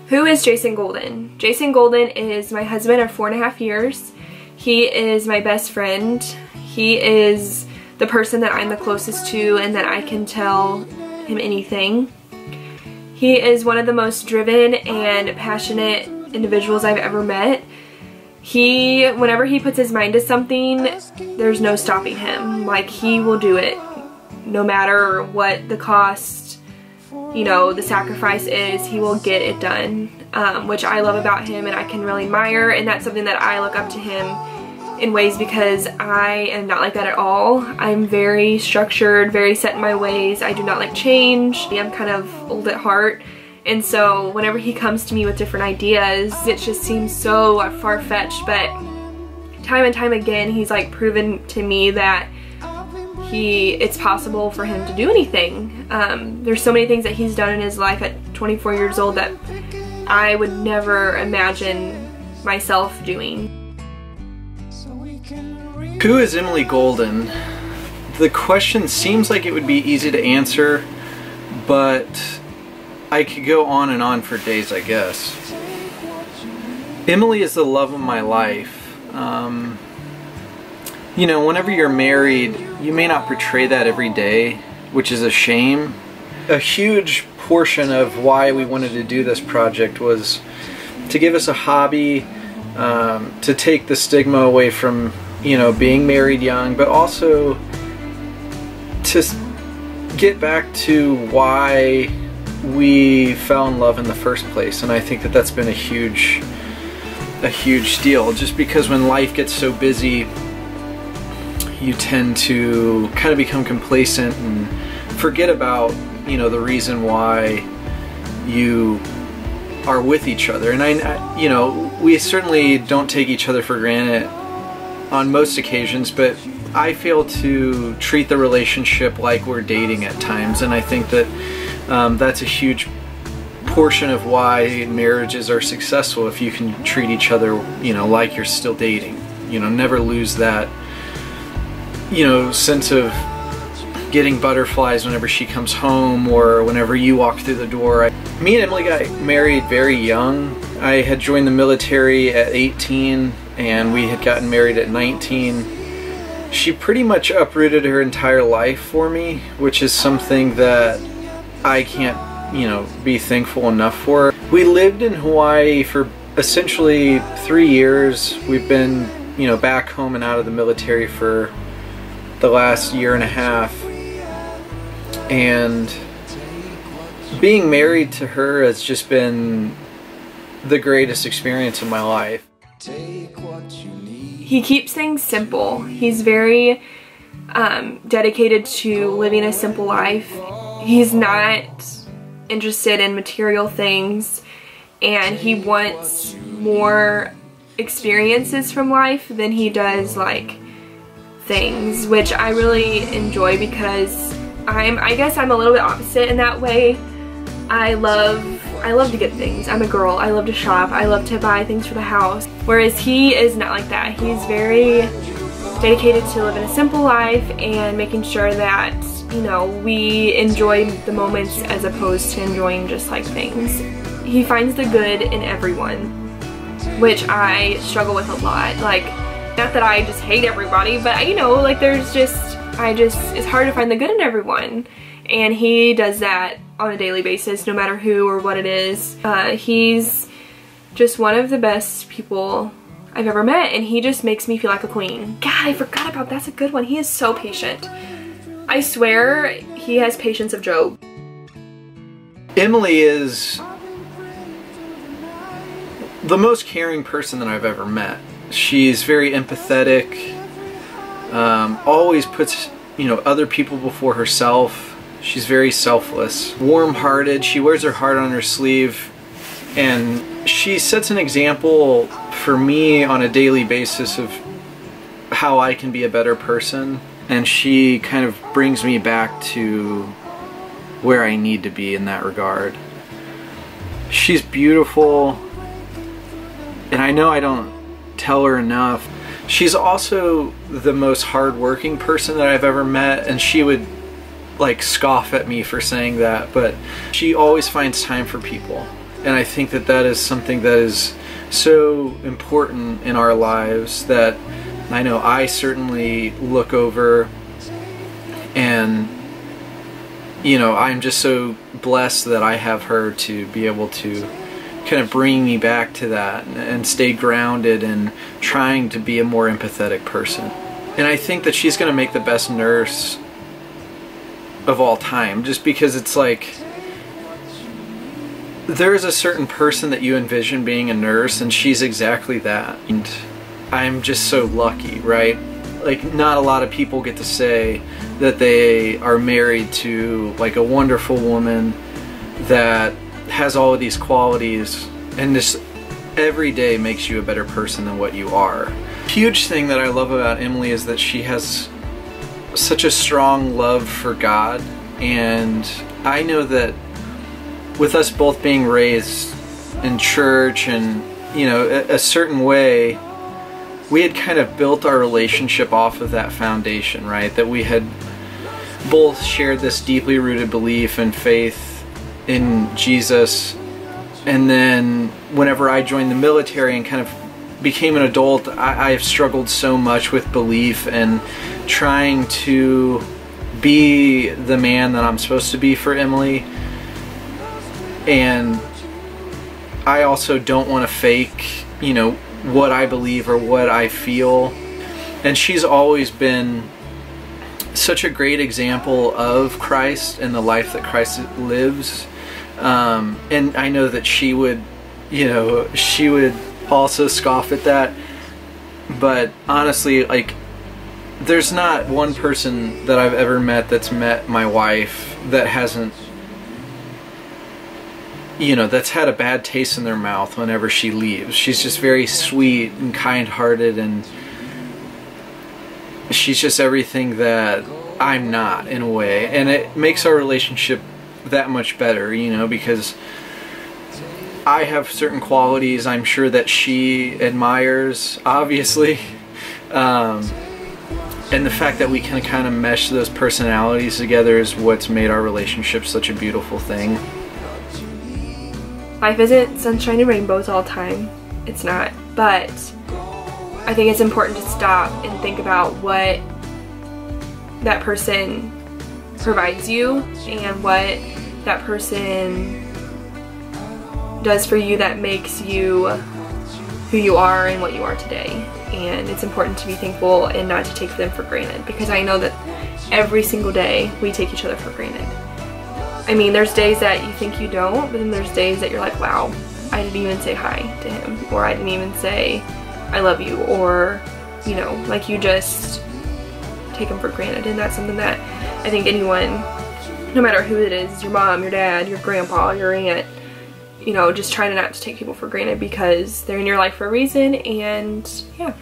Who is Jason Golden? Jason Golden is my husband of 4.5 years. He is my best friend. He is the person that I'm the closest to and that I can tell him anything. He is one of the most driven and passionate individuals I've ever met. Whenever he puts his mind to something, there's no stopping him. Like, he will do it no matter what the cost, you know, the sacrifice is. He will get it done, which I love about him and I can really admire, and that's something that I look up to him in ways because I am not like that at all. I'm very structured, very set in my ways. I do not like change. I'm kind of old at heart. And so whenever he comes to me with different ideas, it just seems so far-fetched, but time and time again, he's like proven to me that it's possible for him to do anything. There's so many things that he's done in his life at 24 years old that I would never imagine myself doing. Who is Emily Golden? The question seems like it would be easy to answer, but I could go on and on for days, I guess. Emily is the love of my life. You know, whenever you're married, you may not portray that every day, which is a shame. A huge portion of why we wanted to do this project was to give us a hobby, to take the stigma away from, you know, being married young, but also to get back to why we fell in love in the first place. And I think that that's been a huge deal, just because when life gets so busy, you tend to kind of become complacent and forget about, you know, the reason why you are with each other. And you know, we certainly don't take each other for granted on most occasions, but I fail to treat the relationship like we're dating at times, and I think that that's a huge portion of why marriages are successful. If you can treat each other, you know, like you're still dating, you know, never lose that, you know, sense of getting butterflies whenever she comes home or whenever you walk through the door. Me and Emily got married very young. I had joined the military at 18 and we had gotten married at 19. She pretty much uprooted her entire life for me, which is something that I can't, you know, be thankful enough for. We lived in Hawaii for essentially 3 years. We've been, you know, back home and out of the military for the last year and a half. And being married to her has just been the greatest experience of my life. He keeps things simple. He's very dedicated to living a simple life. He's not interested in material things, and he wants more experiences from life than he does like things, which I really enjoy because I guess I'm a little bit opposite in that way. I love to get things. I'm a girl. I love to shop. I love to buy things for the house. Whereas he is not like that. He's very dedicated to living a simple life and making sure that, you know, we enjoy the moments as opposed to enjoying just like things. He finds the good in everyone, which I struggle with a lot. Like, not that I just hate everybody, but you know, like it's hard to find the good in everyone. And he does that on a daily basis, no matter who or what it is. He's just one of the best people I've ever met, and he just makes me feel like a queen. God, I forgot about that's a good one. He is so patient. I swear he has patience of Job. Emily is the most caring person that I've ever met. She's very empathetic, always puts, you know, other people before herself. She's very selfless, warm-hearted. She wears her heart on her sleeve, and she sets an example for me on a daily basis of how I can be a better person, and she kind of brings me back to where I need to be in that regard. She's beautiful, and I know I don't tell her enough. She's also the most hardworking person that I've ever met, and she would like scoff at me for saying that, but she always finds time for people. And I think that that is something that is so important in our lives that I know I certainly look over, and you know, I'm just so blessed that I have her to be able to kind of bring me back to that and stay grounded and trying to be a more empathetic person. And I think that she's going to make the best nurse of all time, just because it's like there's a certain person that you envision being a nurse, and she's exactly that. And I'm just so lucky, right? Like, not a lot of people get to say that they are married to like a wonderful woman that has all of these qualities, and this every day makes you a better person than what you are. Huge thing that I love about Emily is that she has such a strong love for God, and I know that with us both being raised in church and, you know, a certain way, we had kind of built our relationship off of that foundation, right? That we had both shared this deeply rooted belief and faith in Jesus. And then whenever I joined the military and kind of became an adult, I have struggled so much with belief and trying to be the man that I'm supposed to be for Emily. And I also don't want to fake, you know, what I believe or what I feel. And she's always been such a great example of Christ and the life that Christ lives. And I know that she would, you know, she would also scoff at that. But honestly, like, there's not one person that I've ever met that's met my wife that hasn't, you know, that's had a bad taste in their mouth whenever she leaves. She's just very sweet and kind-hearted, and she's just everything that I'm not, in a way. And it makes our relationship that much better, you know, because I have certain qualities I'm sure that she admires, obviously. And the fact that we can kind of mesh those personalities together is what's made our relationship such a beautiful thing. Life isn't sunshine and rainbows all the time. It's not. But I think it's important to stop and think about what that person provides you and what that person does for you that makes you who you are and what you are today. And it's important to be thankful and not to take them for granted, because I know that every single day we take each other for granted. I mean, there's days that you think you don't, but then there's days that you're like, wow, I didn't even say hi to him, or I didn't even say I love you, or, you know, like, you just take him for granted. And that's something that I think anyone, no matter who it is, your mom, your dad, your grandpa, your aunt, you know, just try not to take people for granted, because they're in your life for a reason. And yeah.